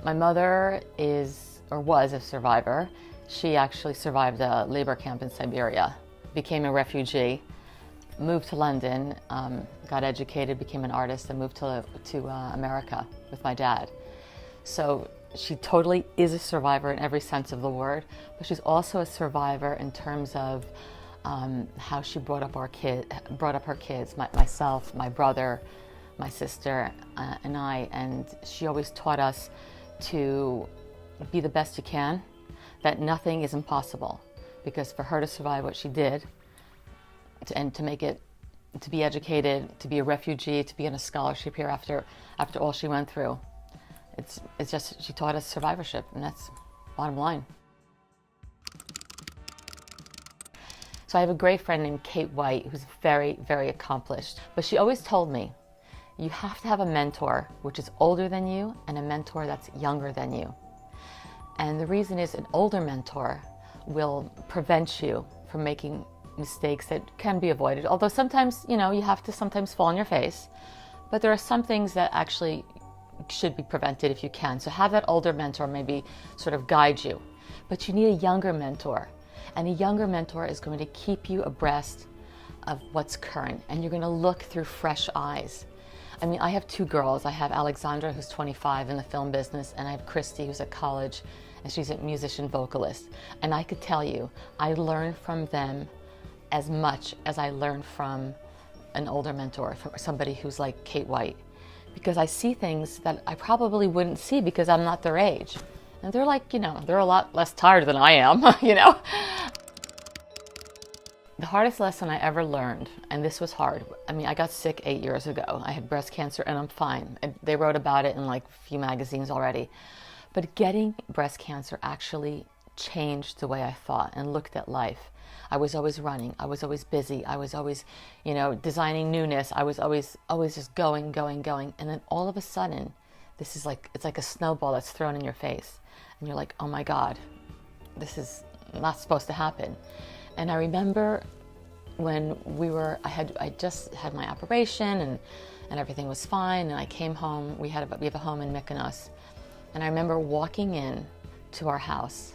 My mother is, or was, a survivor. She actually survived a labor camp in Siberia, became a refugee, moved to London, got educated, became an artist, and moved to America with my dad. So she totally is a survivor in every sense of the word, but she's also a survivor in terms of how she brought up her kids, myself, my brother, my sister, and I. And she always taught us to be the best you can, that nothing is impossible, because for her to survive what she did, and to make it, to be educated, to be a refugee, to be in a scholarship here after all she went through, it's just, she taught us survivorship, and that's bottom line. So I have a great friend named Kate White who's very, very accomplished, but she always told me, you have to have a mentor which is older than you and a mentor that's younger than you. And the reason is, an older mentor will prevent you from making mistakes that can be avoided. Although sometimes, you have to sometimes fall on your face, but there are some things that actually should be prevented if you can. So have that older mentor maybe sort of guide you. But you need a younger mentor. And a younger mentor is going to keep you abreast of what's current, and you're going to look through fresh eyes. I mean, I have two girls. I have Alexandra, who's 25 in the film business, and I have Christy, who's at college, and she's a musician vocalist. And I could tell you, I learn from them as much as I learn from an older mentor, from somebody who's like Kate White, because I see things that I probably wouldn't see because I'm not their age. And they're like, they're a lot less tired than I am, The hardest lesson I ever learned, and this was hard. I mean, I got sick 8 years ago. I had breast cancer and I'm fine. And they wrote about it in like a few magazines already. But getting breast cancer actually changed the way I thought and looked at life. I was always running. I was always busy. I was always, designing newness. I was always just going. And then all of a sudden, it's like a snowball that's thrown in your face. And you're like, oh my God, this is not supposed to happen. And I remember when I just had my operation and everything was fine, and I came home. We have a home in Mykonos, and I remember walking in to our house,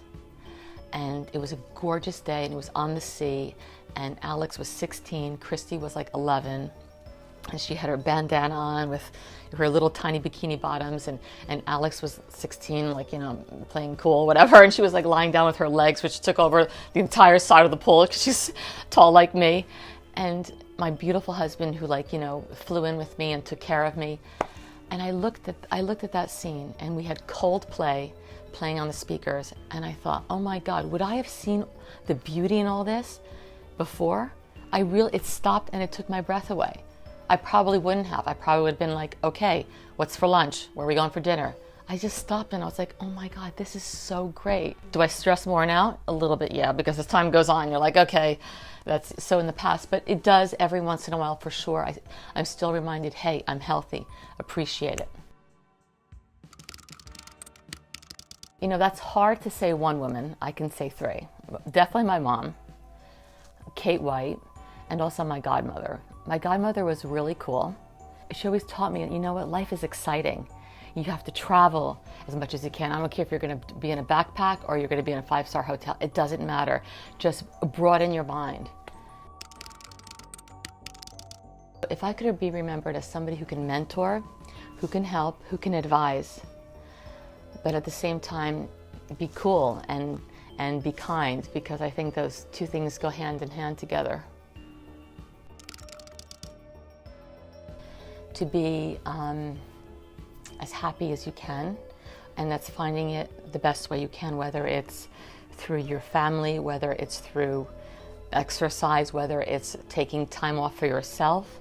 and it was a gorgeous day, and it was on the sea, and Alex was 16, Christy was like 11, and she had her bandana on with her little tiny bikini bottoms, and Alex was 16, playing cool, whatever, and she was like lying down with her legs, which took over the entire side of the pool because she's tall like me. And my beautiful husband who flew in with me and took care of me. And I looked at that scene, and we had Coldplay playing on the speakers, and I thought, oh my God, would I have seen the beauty in all this before? It stopped and it took my breath away. I probably wouldn't have. I probably would have been like, okay, what's for lunch? Where are we going for dinner? I just stopped and I was like, oh my God, this is so great. Do I stress more now? A little bit, yeah, because as time goes on, you're like, okay, that's so in the past. But it does every once in a while, for sure. I'm still reminded, hey, I'm healthy. Appreciate it. That's hard to say one woman. I can say three. Definitely my mom, Kate White, and also my godmother. My godmother was really cool. She always taught me, life is exciting. You have to travel as much as you can. I don't care if you're going to be in a backpack or you're going to be in a 5-star hotel. It doesn't matter. Just broaden your mind. If I could be remembered as somebody who can mentor, who can help, who can advise, but at the same time be cool and be kind, because I think those two things go hand in hand together. To be as happy as you can, and that's finding it the best way you can, whether it's through your family, whether it's through exercise, whether it's taking time off for yourself.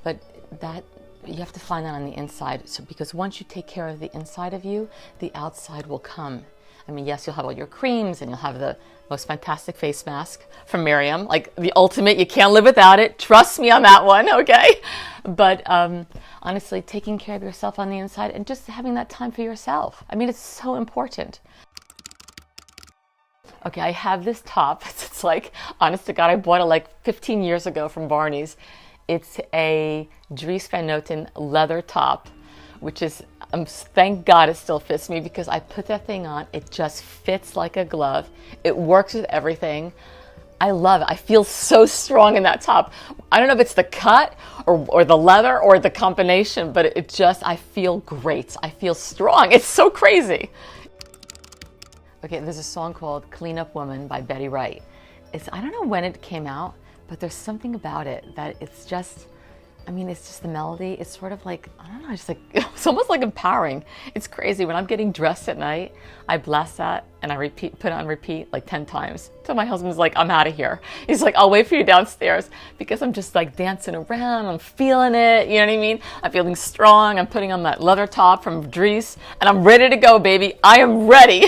But that you have to find that on the inside. So, because once you take care of the inside of you, the outside will come. I mean, yes, you'll have all your creams and you'll have the most fantastic face mask from Miriam, like the ultimate, you can't live without it. Trust me on that one, okay? But honestly, taking care of yourself on the inside and just having that time for yourself. I mean, it's so important. Okay, I have this top. It's like, honest to God, I bought it like 15 years ago from Barney's. It's a Dries Van Noten leather top, which is Thank God it still fits me because I put that thing on. It just fits like a glove. It works with everything. I love it. I feel so strong in that top. I don't know if it's the cut or the leather or the combination, but I feel great. I feel strong. It's so crazy. Okay, there's a song called Clean Up Woman by Betty Wright. I don't know when it came out, but there's something about it that it's just the melody. It's sort of like, I don't know, it's almost like empowering. It's crazy. When I'm getting dressed at night, I blast that and I put it on repeat like 10 times. So my husband's like, I'm out of here. He's like, I'll wait for you downstairs, because I'm just like dancing around. I'm feeling it. You know what I mean? I'm feeling strong. I'm putting on that leather top from Dries and I'm ready to go, baby. I am ready.